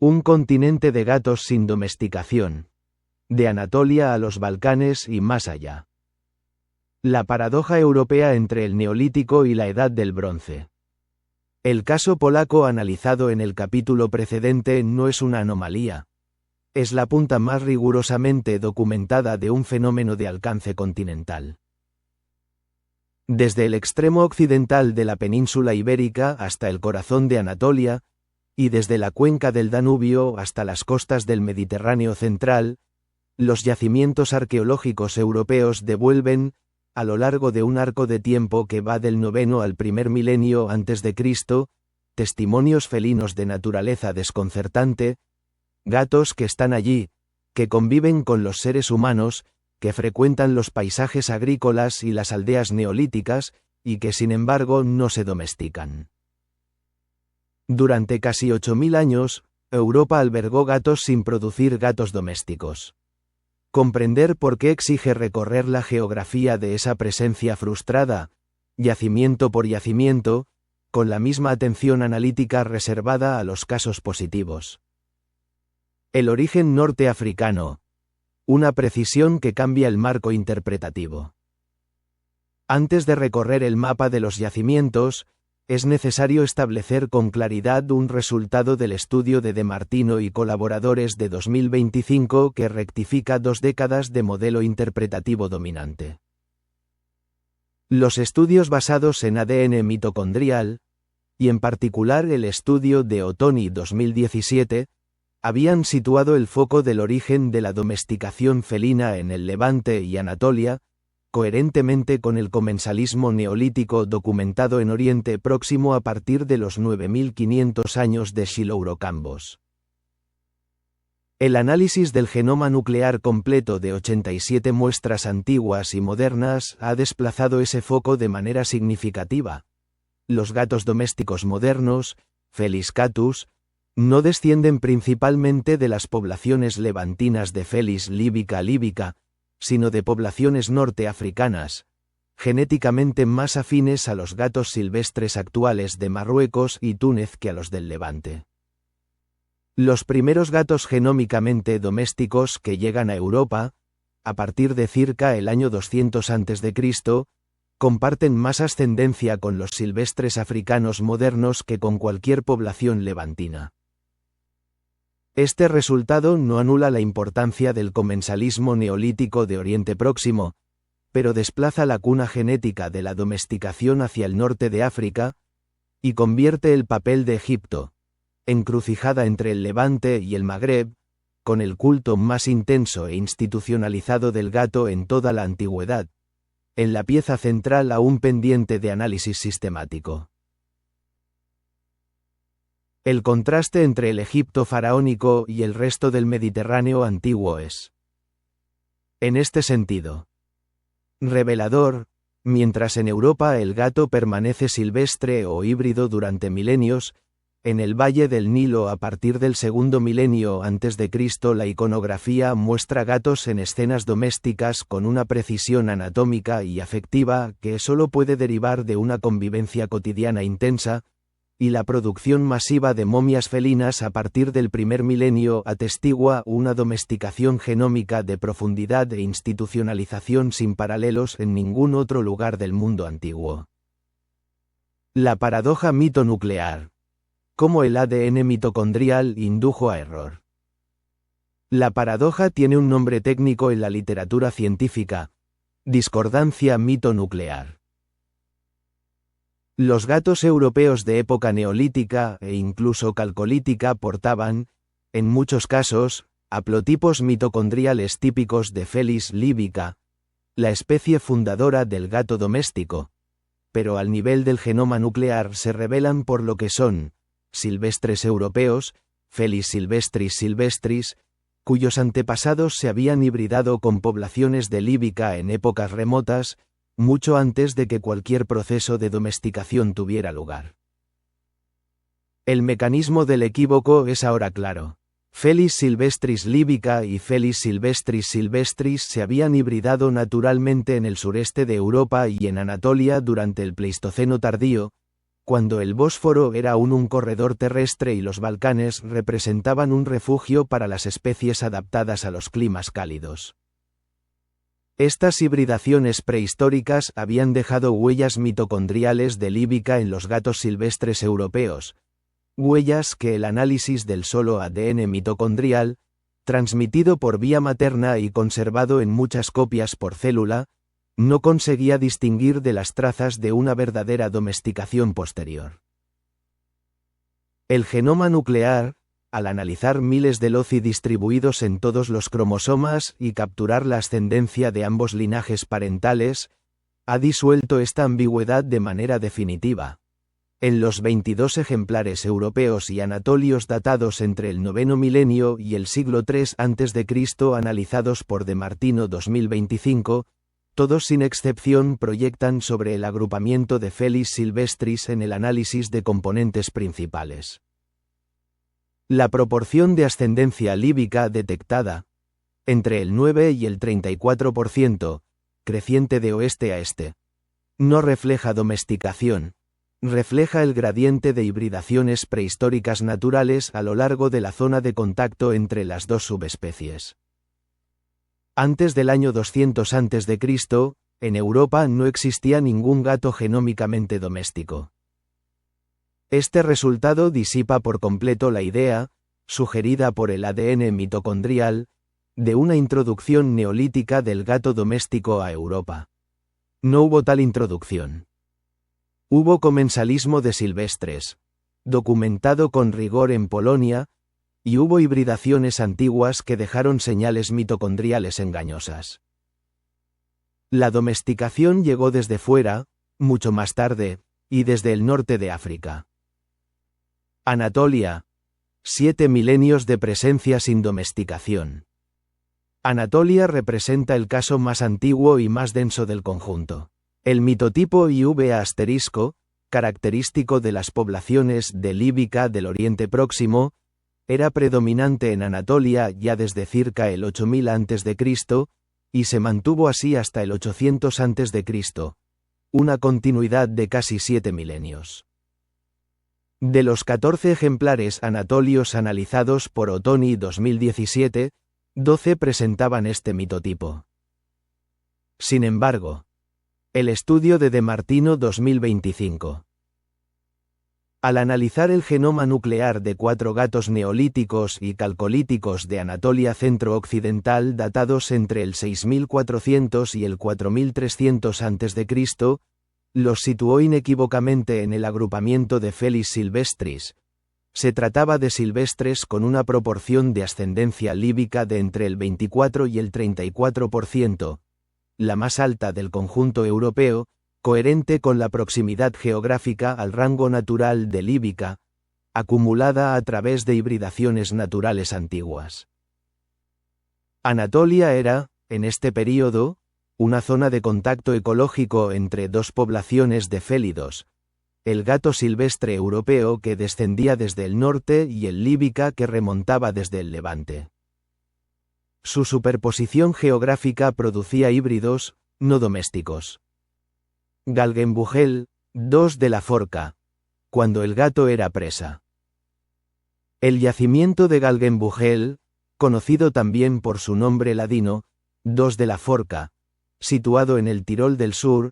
Un continente de gatos sin domesticación. De Anatolia a los Balcanes y más allá. La paradoja europea entre el Neolítico y la Edad del Bronce. El caso polaco analizado en el capítulo precedente no es una anomalía. Es la punta más rigurosamente documentada de un fenómeno de alcance continental. Desde el extremo occidental de la península ibérica hasta el corazón de Anatolia, y desde la cuenca del Danubio hasta las costas del Mediterráneo central, los yacimientos arqueológicos europeos devuelven, a lo largo de un arco de tiempo que va del noveno al primer milenio antes de Cristo, testimonios felinos de naturaleza desconcertante, gatos que están allí, que conviven con los seres humanos, que frecuentan los paisajes agrícolas y las aldeas neolíticas, y que sin embargo no se domestican. Durante casi 8000 años, Europa albergó gatos sin producir gatos domésticos. Comprender por qué exige recorrer la geografía de esa presencia frustrada, yacimiento por yacimiento, con la misma atención analítica reservada a los casos positivos. El origen norteafricano. Una precisión que cambia el marco interpretativo. Antes de recorrer el mapa de los yacimientos, es necesario establecer con claridad un resultado del estudio de De Martino y colaboradores de 2025 que rectifica 2 décadas de modelo interpretativo dominante. Los estudios basados en ADN mitocondrial, y en particular el estudio de Ottoni 2017, habían situado el foco del origen de la domesticación felina en el Levante y Anatolia, coherentemente con el comensalismo neolítico documentado en Oriente Próximo a partir de los 9500 años de Xilourocambos. El análisis del genoma nuclear completo de 87 muestras antiguas y modernas ha desplazado ese foco de manera significativa. Los gatos domésticos modernos, Felis catus, no descienden principalmente de las poblaciones levantinas de Felis líbica, sino de poblaciones norteafricanas, genéticamente más afines a los gatos silvestres actuales de Marruecos y Túnez que a los del Levante. Los primeros gatos genómicamente domésticos que llegan a Europa, a partir de circa el año 200 a.C., comparten más ascendencia con los silvestres africanos modernos que con cualquier población levantina. Este resultado no anula la importancia del comensalismo neolítico de Oriente Próximo, pero desplaza la cuna genética de la domesticación hacia el norte de África, y convierte el papel de Egipto, encrucijada entre el Levante y el Magreb, con el culto más intenso e institucionalizado del gato en toda la antigüedad, en la pieza central aún pendiente de análisis sistemático. El contraste entre el Egipto faraónico y el resto del Mediterráneo antiguo es, en este sentido, revelador. Mientras en Europa el gato permanece silvestre o híbrido durante milenios, en el Valle del Nilo a partir del segundo milenio antes de Cristo la iconografía muestra gatos en escenas domésticas con una precisión anatómica y afectiva que solo puede derivar de una convivencia cotidiana intensa, y la producción masiva de momias felinas a partir del primer milenio atestigua una domesticación genómica de profundidad e institucionalización sin paralelos en ningún otro lugar del mundo antiguo. La paradoja mito-nuclear. Cómo el ADN mitocondrial indujo a error. La paradoja tiene un nombre técnico en la literatura científica: discordancia mito-nuclear. Los gatos europeos de época neolítica e incluso calcolítica portaban, en muchos casos, haplotipos mitocondriales típicos de Felis líbica, la especie fundadora del gato doméstico, pero al nivel del genoma nuclear se revelan por lo que son, silvestres europeos, Felis silvestris, cuyos antepasados se habían hibridado con poblaciones de líbica en épocas remotas, mucho antes de que cualquier proceso de domesticación tuviera lugar. El mecanismo del equívoco es ahora claro. Felis silvestris líbica y Felis silvestris se habían hibridado naturalmente en el sureste de Europa y en Anatolia durante el Pleistoceno tardío, cuando el Bósforo era aún un corredor terrestre y los Balcanes representaban un refugio para las especies adaptadas a los climas cálidos. Estas hibridaciones prehistóricas habían dejado huellas mitocondriales de líbica en los gatos silvestres europeos, huellas que el análisis del solo ADN mitocondrial, transmitido por vía materna y conservado en muchas copias por célula, no conseguía distinguir de las trazas de una verdadera domesticación posterior. El genoma nuclear, al analizar miles de loci distribuidos en todos los cromosomas y capturar la ascendencia de ambos linajes parentales, ha disuelto esta ambigüedad de manera definitiva. En los 22 ejemplares europeos y anatolios datados entre el noveno milenio y el siglo III a.C. analizados por De Martino 2025, todos sin excepción proyectan sobre el agrupamiento de Felis silvestris en el análisis de componentes principales. La proporción de ascendencia líbica detectada, entre el 9 y el 34%, creciente de oeste a este, no refleja domesticación, refleja el gradiente de hibridaciones prehistóricas naturales a lo largo de la zona de contacto entre las dos subespecies. Antes del año 200 a.C., en Europa no existía ningún gato genómicamente doméstico. Este resultado disipa por completo la idea, sugerida por el ADN mitocondrial, de una introducción neolítica del gato doméstico a Europa. No hubo tal introducción. Hubo comensalismo de silvestres, documentado con rigor en Polonia, y hubo hibridaciones antiguas que dejaron señales mitocondriales engañosas. La domesticación llegó desde fuera, mucho más tarde, y desde el norte de África. Anatolia. 7 milenios de presencia sin domesticación. Anatolia representa el caso más antiguo y más denso del conjunto. El mitotipo IV asterisco, característico de las poblaciones de líbica del Oriente Próximo, era predominante en Anatolia ya desde circa el 8000 a.C., y se mantuvo así hasta el 800 a.C., una continuidad de casi 7 milenios. De los 14 ejemplares anatolios analizados por Ottoni 2017, 12 presentaban este mitotipo. Sin embargo, el estudio de De Martino 2025. Al analizar el genoma nuclear de 4 gatos neolíticos y calcolíticos de Anatolia centro-occidental datados entre el 6400 y el 4300 a.C., los situó inequívocamente en el agrupamiento de Felis silvestris. Se trataba de silvestres con una proporción de ascendencia líbica de entre el 24 y el 34%, la más alta del conjunto europeo, coherente con la proximidad geográfica al rango natural de líbica, acumulada a través de hibridaciones naturales antiguas. Anatolia era, en este período, una zona de contacto ecológico entre dos poblaciones de félidos, el gato silvestre europeo que descendía desde el norte y el líbica que remontaba desde el levante. Su superposición geográfica producía híbridos, no domésticos. Galgenbugel, 2 de la Forca, cuando el gato era presa. El yacimiento de Galgenbugel, conocido también por su nombre ladino, 2 de la Forca, situado en el Tirol del Sur,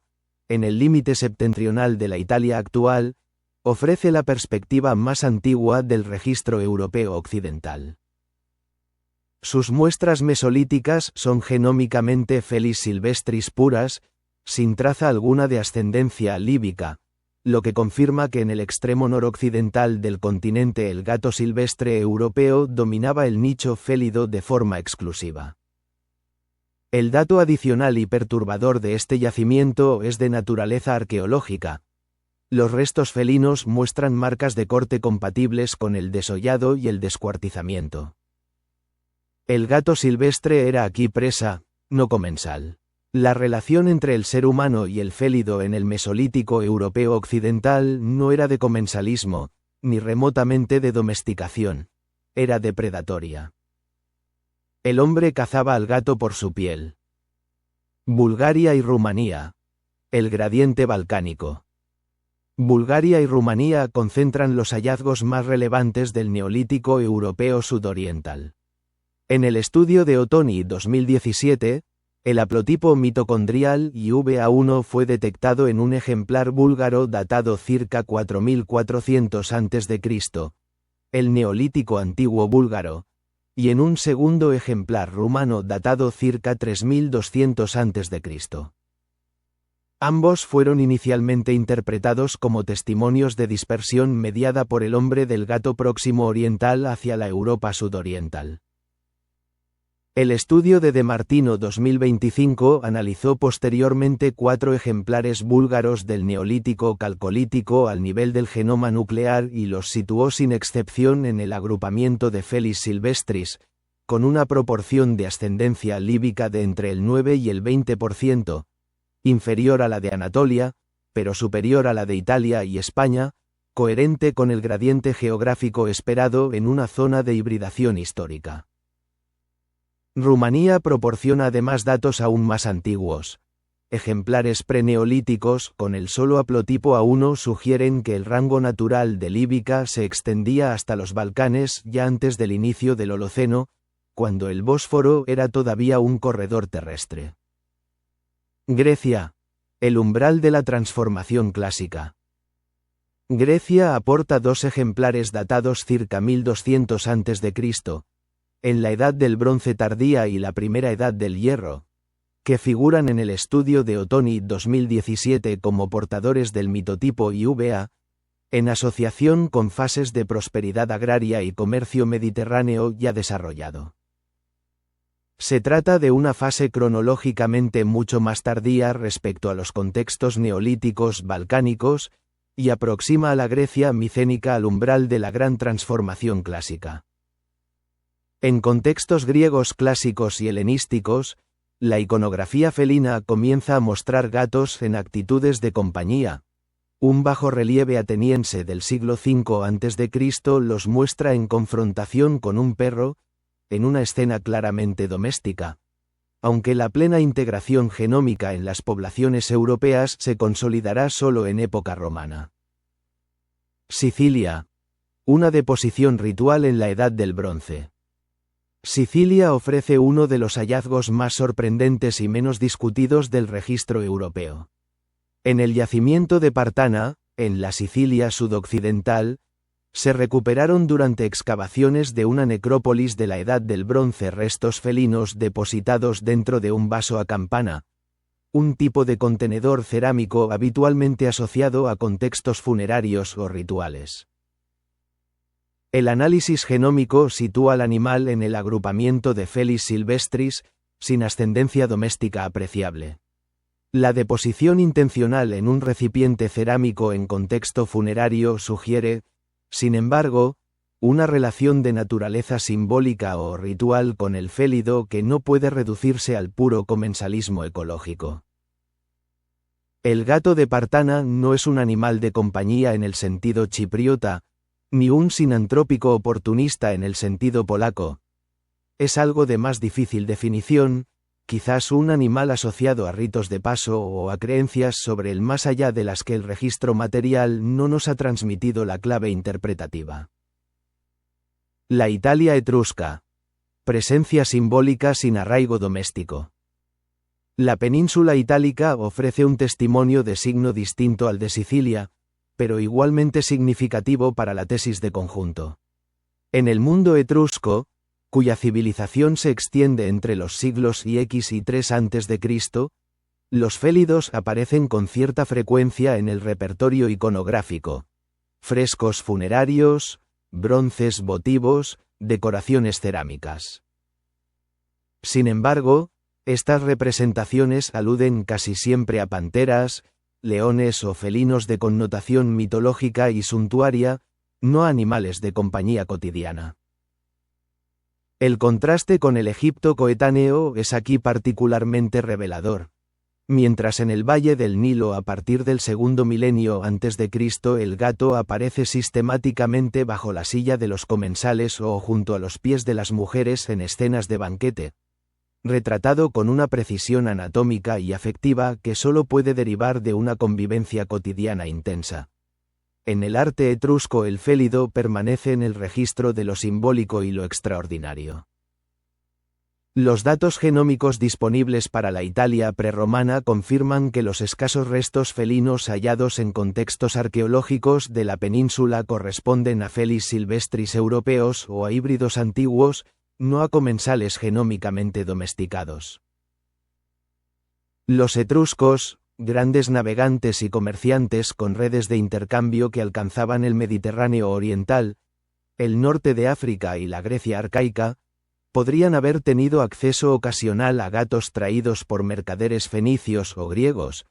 en el límite septentrional de la Italia actual, ofrece la perspectiva más antigua del registro europeo occidental. Sus muestras mesolíticas son genómicamente Felis silvestris puras, sin traza alguna de ascendencia líbica, lo que confirma que en el extremo noroccidental del continente el gato silvestre europeo dominaba el nicho félido de forma exclusiva. El dato adicional y perturbador de este yacimiento es de naturaleza arqueológica. Los restos felinos muestran marcas de corte compatibles con el desollado y el descuartizamiento. El gato silvestre era aquí presa, no comensal. La relación entre el ser humano y el félido en el Mesolítico europeo occidental no era de comensalismo, ni remotamente de domesticación. Era depredatoria. El hombre cazaba al gato por su piel. Bulgaria y Rumanía. El gradiente balcánico. Bulgaria y Rumanía concentran los hallazgos más relevantes del Neolítico europeo sudoriental. En el estudio de Ottoni 2017, el haplotipo mitocondrial IVA1 fue detectado en un ejemplar búlgaro datado circa 4400 a.C., el Neolítico antiguo búlgaro, y en un segundo ejemplar rumano datado circa 3200 a.C. Ambos fueron inicialmente interpretados como testimonios de dispersión mediada por el hombre del Gato Próximo Oriental hacia la Europa sudoriental. El estudio de Martino 2025 analizó posteriormente 4 ejemplares búlgaros del Neolítico Calcolítico al nivel del genoma nuclear y los situó sin excepción en el agrupamiento de Felis silvestris, con una proporción de ascendencia líbica de entre el 9 y el 20%, inferior a la de Anatolia, pero superior a la de Italia y España, coherente con el gradiente geográfico esperado en una zona de hibridación histórica. Rumanía proporciona además datos aún más antiguos. Ejemplares preneolíticos con el solo haplotipo A1 sugieren que el rango natural de Líbica se extendía hasta los Balcanes ya antes del inicio del Holoceno, cuando el Bósforo era todavía un corredor terrestre. Grecia. El umbral de la transformación clásica. Grecia aporta 2 ejemplares datados circa 1200 a.C., en la Edad del Bronce tardía y la Primera Edad del Hierro, que figuran en el estudio de Ottoni 2017 como portadores del mitotipo IVA, en asociación con fases de prosperidad agraria y comercio mediterráneo ya desarrollado. Se trata de una fase cronológicamente mucho más tardía respecto a los contextos neolíticos balcánicos, y aproxima a la Grecia micénica al umbral de la gran transformación clásica. En contextos griegos clásicos y helenísticos, la iconografía felina comienza a mostrar gatos en actitudes de compañía. Un bajorrelieve ateniense del siglo V a.C. los muestra en confrontación con un perro, en una escena claramente doméstica, aunque la plena integración genómica en las poblaciones europeas se consolidará solo en época romana. Sicilia. Una deposición ritual en la Edad del Bronce. Sicilia ofrece uno de los hallazgos más sorprendentes y menos discutidos del registro europeo. En el yacimiento de Partana, en la Sicilia sudoccidental, se recuperaron durante excavaciones de una necrópolis de la Edad del Bronce restos felinos depositados dentro de un vaso a campana, un tipo de contenedor cerámico habitualmente asociado a contextos funerarios o rituales. El análisis genómico sitúa al animal en el agrupamiento de Felis silvestris, sin ascendencia doméstica apreciable. La deposición intencional en un recipiente cerámico en contexto funerario sugiere, sin embargo, una relación de naturaleza simbólica o ritual con el félido que no puede reducirse al puro comensalismo ecológico. El gato de Partana no es un animal de compañía en el sentido chipriota, ni un sinantrópico oportunista en el sentido polaco. Es algo de más difícil definición, quizás un animal asociado a ritos de paso o a creencias sobre el más allá de las que el registro material no nos ha transmitido la clave interpretativa. La Italia etrusca. Presencia simbólica sin arraigo doméstico. La península itálica ofrece un testimonio de signo distinto al de Sicilia, pero igualmente significativo para la tesis de conjunto. En el mundo etrusco, cuya civilización se extiende entre los siglos X y 3 a.C., los félidos aparecen con cierta frecuencia en el repertorio iconográfico. Frescos funerarios, bronces votivos, decoraciones cerámicas. Sin embargo, estas representaciones aluden casi siempre a panteras, leones o felinos de connotación mitológica y suntuaria, no a animales de compañía cotidiana. El contraste con el Egipto coetáneo es aquí particularmente revelador. Mientras en el Valle del Nilo a partir del segundo milenio a.C. el gato aparece sistemáticamente bajo la silla de los comensales o junto a los pies de las mujeres en escenas de banquete, retratado con una precisión anatómica y afectiva que solo puede derivar de una convivencia cotidiana intensa. En el arte etrusco el félido permanece en el registro de lo simbólico y lo extraordinario. Los datos genómicos disponibles para la Italia prerromana confirman que los escasos restos felinos hallados en contextos arqueológicos de la península corresponden a felis silvestris europeos o a híbridos antiguos, no a comensales genómicamente domesticados. Los etruscos, grandes navegantes y comerciantes con redes de intercambio que alcanzaban el Mediterráneo oriental, el norte de África y la Grecia arcaica, podrían haber tenido acceso ocasional a gatos traídos por mercaderes fenicios o griegos,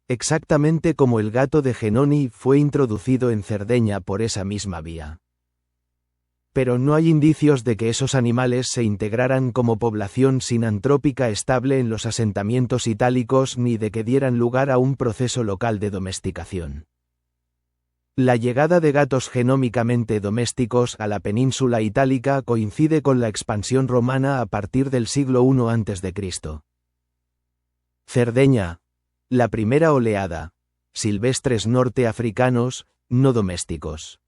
exactamente como el gato de Genoni fue introducido en Cerdeña por esa misma vía. Pero no hay indicios de que esos animales se integraran como población sinantrópica estable en los asentamientos itálicos ni de que dieran lugar a un proceso local de domesticación. La llegada de gatos genómicamente domésticos a la península itálica coincide con la expansión romana a partir del siglo I a.C. Cerdeña. La primera oleada. Silvestres norteafricanos, no domésticos.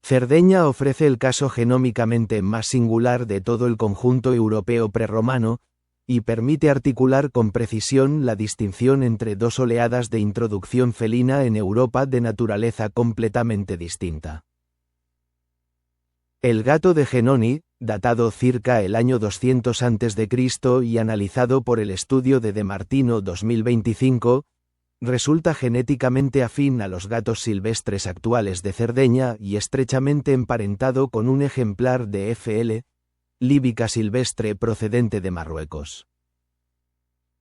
Cerdeña ofrece el caso genómicamente más singular de todo el conjunto europeo prerromano, y permite articular con precisión la distinción entre dos oleadas de introducción felina en Europa de naturaleza completamente distinta. El gato de Genoni, datado circa el año 200 a.C. y analizado por el estudio de Martino 2025, resulta genéticamente afín a los gatos silvestres actuales de Cerdeña y estrechamente emparentado con un ejemplar de F.L. líbica silvestre procedente de Marruecos.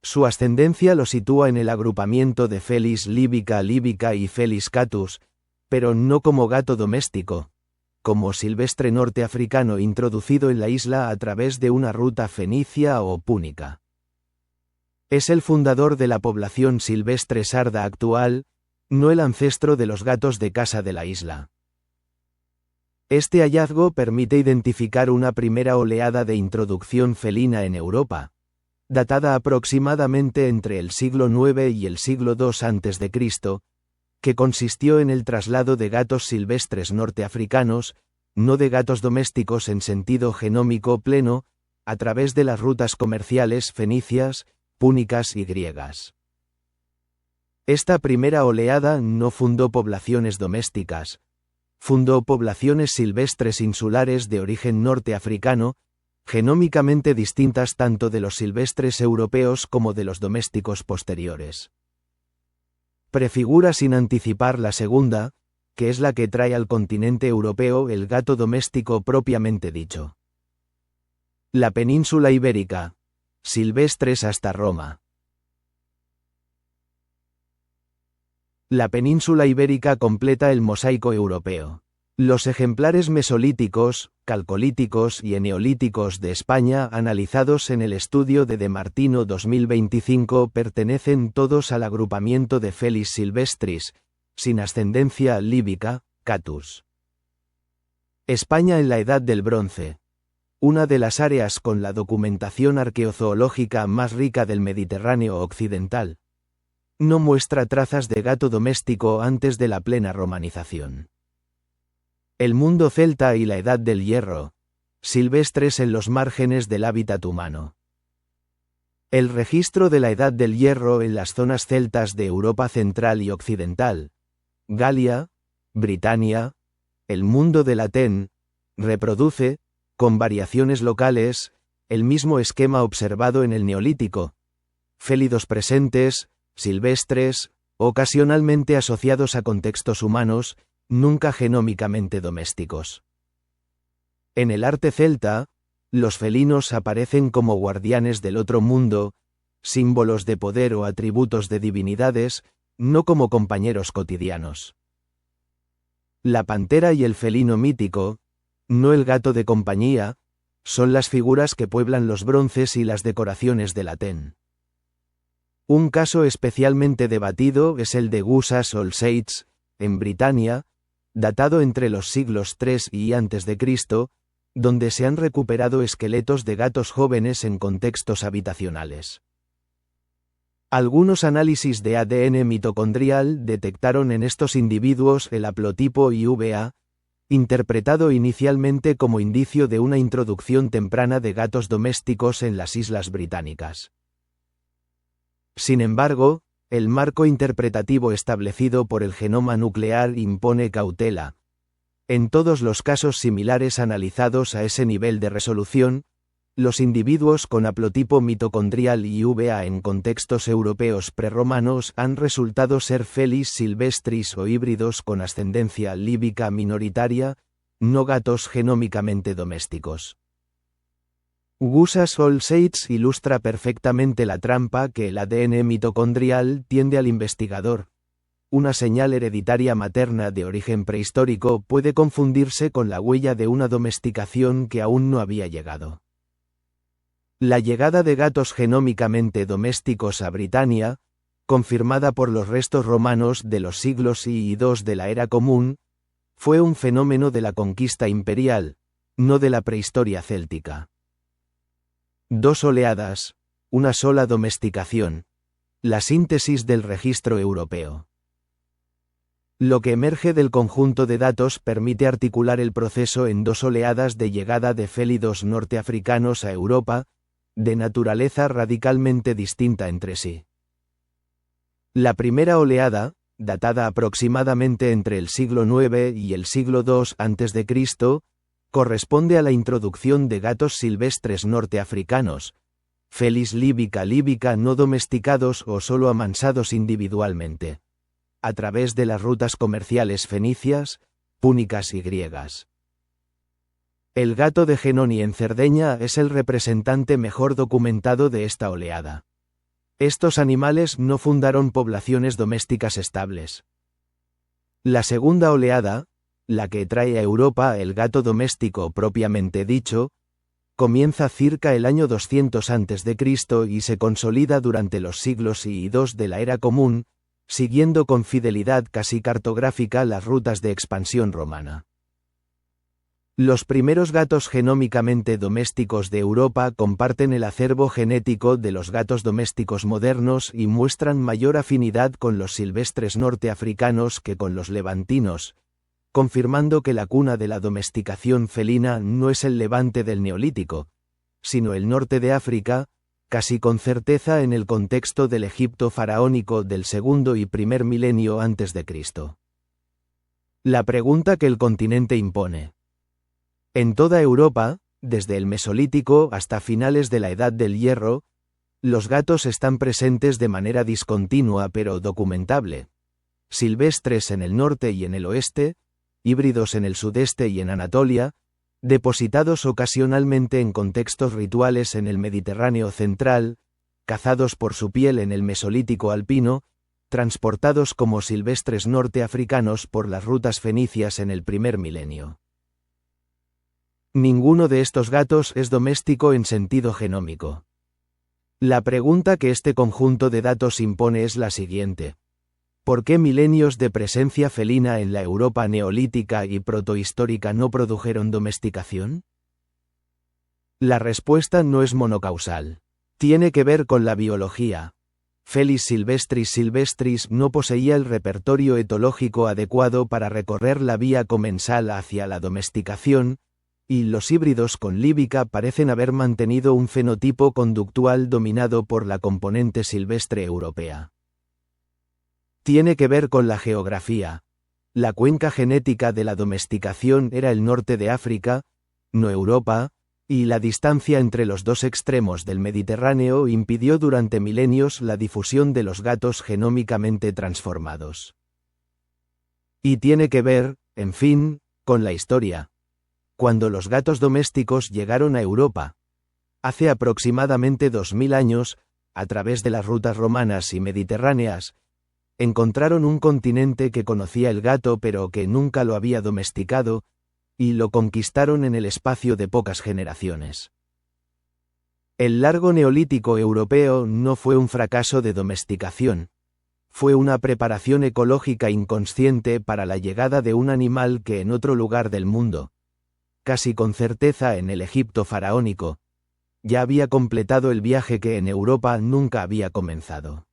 Su ascendencia lo sitúa en el agrupamiento de Felis líbica y Felis catus, pero no como gato doméstico, como silvestre norteafricano introducido en la isla a través de una ruta fenicia o púnica. Es el fundador de la población silvestre sarda actual, no el ancestro de los gatos de casa de la isla. Este hallazgo permite identificar una primera oleada de introducción felina en Europa, datada aproximadamente entre el siglo IX y el siglo II a.C., que consistió en el traslado de gatos silvestres norteafricanos, no de gatos domésticos en sentido genómico pleno, a través de las rutas comerciales fenicias, púnicas y griegas. Esta primera oleada no fundó poblaciones domésticas, fundó poblaciones silvestres insulares de origen norteafricano, genómicamente distintas tanto de los silvestres europeos como de los domésticos posteriores. Prefigura sin anticipar la segunda, que es la que trae al continente europeo el gato doméstico propiamente dicho. La península ibérica. Silvestres hasta Roma. La península ibérica completa el mosaico europeo. Los ejemplares mesolíticos, calcolíticos y eneolíticos de España analizados en el estudio de Martino 2025 pertenecen todos al agrupamiento de Felis silvestris, sin ascendencia líbica, catus. España en la Edad del Bronce. Una de las áreas con la documentación arqueozoológica más rica del Mediterráneo occidental. No muestra trazas de gato doméstico antes de la plena romanización. El mundo celta y la Edad del Hierro. Silvestres en los márgenes del hábitat humano. El registro de la Edad del Hierro en las zonas celtas de Europa central y occidental, Galia, Britania, el mundo del Atén, reproduce, con variaciones locales, el mismo esquema observado en el Neolítico. Félidos presentes, silvestres, ocasionalmente asociados a contextos humanos, nunca genómicamente domésticos. En el arte celta, los felinos aparecen como guardianes del otro mundo, símbolos de poder o atributos de divinidades, no como compañeros cotidianos. La pantera y el felino mítico, no el gato de compañía, son las figuras que pueblan los bronces y las decoraciones del Atén. Un caso especialmente debatido es el de Gusas Olseitz, en Britania, datado entre los siglos III y a.C., donde se han recuperado esqueletos de gatos jóvenes en contextos habitacionales. Algunos análisis de ADN mitocondrial detectaron en estos individuos el haplotipo IVA, interpretado inicialmente como indicio de una introducción temprana de gatos domésticos en las Islas Británicas. Sin embargo, el marco interpretativo establecido por el genoma nuclear impone cautela. En todos los casos similares analizados a ese nivel de resolución, los individuos con haplotipo mitocondrial IVA en contextos europeos prerromanos han resultado ser Felis silvestris o híbridos con ascendencia líbica minoritaria, no gatos genómicamente domésticos. Gusas All-Seitz ilustra perfectamente la trampa que el ADN mitocondrial tiende al investigador. Una señal hereditaria materna de origen prehistórico puede confundirse con la huella de una domesticación que aún no había llegado. La llegada de gatos genómicamente domésticos a Britania, confirmada por los restos romanos de los siglos I y II de la Era Común, fue un fenómeno de la conquista imperial, no de la prehistoria céltica. 2 oleadas, una sola domesticación. La síntesis del registro europeo. Lo que emerge del conjunto de datos permite articular el proceso en 2 oleadas de llegada de félidos norteafricanos a Europa, de naturaleza radicalmente distinta entre sí. La primera oleada, datada aproximadamente entre el siglo IX y el siglo II a.C., corresponde a la introducción de gatos silvestres norteafricanos, Felis líbica no domesticados o solo amansados individualmente, a través de las rutas comerciales fenicias, púnicas y griegas. El gato de Genoni en Cerdeña es el representante mejor documentado de esta oleada. Estos animales no fundaron poblaciones domésticas estables. La segunda oleada, la que trae a Europa el gato doméstico propiamente dicho, comienza circa el año 200 a.C. y se consolida durante los siglos I y II de la Era Común, siguiendo con fidelidad casi cartográfica las rutas de expansión romana. Los primeros gatos genómicamente domésticos de Europa comparten el acervo genético de los gatos domésticos modernos y muestran mayor afinidad con los silvestres norteafricanos que con los levantinos, confirmando que la cuna de la domesticación felina no es el Levante del Neolítico, sino el norte de África, casi con certeza en el contexto del Egipto faraónico del segundo y primer milenio antes de Cristo. La pregunta que el continente impone. En toda Europa, desde el Mesolítico hasta finales de la Edad del Hierro, los gatos están presentes de manera discontinua pero documentable. Silvestres en el norte y en el oeste, híbridos en el sudeste y en Anatolia, depositados ocasionalmente en contextos rituales en el Mediterráneo central, cazados por su piel en el Mesolítico alpino, transportados como silvestres norteafricanos por las rutas fenicias en el primer milenio. Ninguno de estos gatos es doméstico en sentido genómico. La pregunta que este conjunto de datos impone es la siguiente. ¿Por qué milenios de presencia felina en la Europa neolítica y protohistórica no produjeron domesticación? La respuesta no es monocausal. Tiene que ver con la biología. Felis silvestris no poseía el repertorio etológico adecuado para recorrer la vía comensal hacia la domesticación, y los híbridos con líbica parecen haber mantenido un fenotipo conductual dominado por la componente silvestre europea. Tiene que ver con la geografía. La cuenca genética de la domesticación era el norte de África, no Europa, y la distancia entre los dos extremos del Mediterráneo impidió durante milenios la difusión de los gatos genómicamente transformados. Y tiene que ver, en fin, con la historia. Cuando los gatos domésticos llegaron a Europa, hace aproximadamente 2000 años, a través de las rutas romanas y mediterráneas, encontraron un continente que conocía el gato pero que nunca lo había domesticado, y lo conquistaron en el espacio de pocas generaciones. El largo neolítico europeo no fue un fracaso de domesticación. Fue una preparación ecológica inconsciente para la llegada de un animal que en otro lugar del mundo, casi con certeza en el Egipto faraónico, ya había completado el viaje que en Europa nunca había comenzado.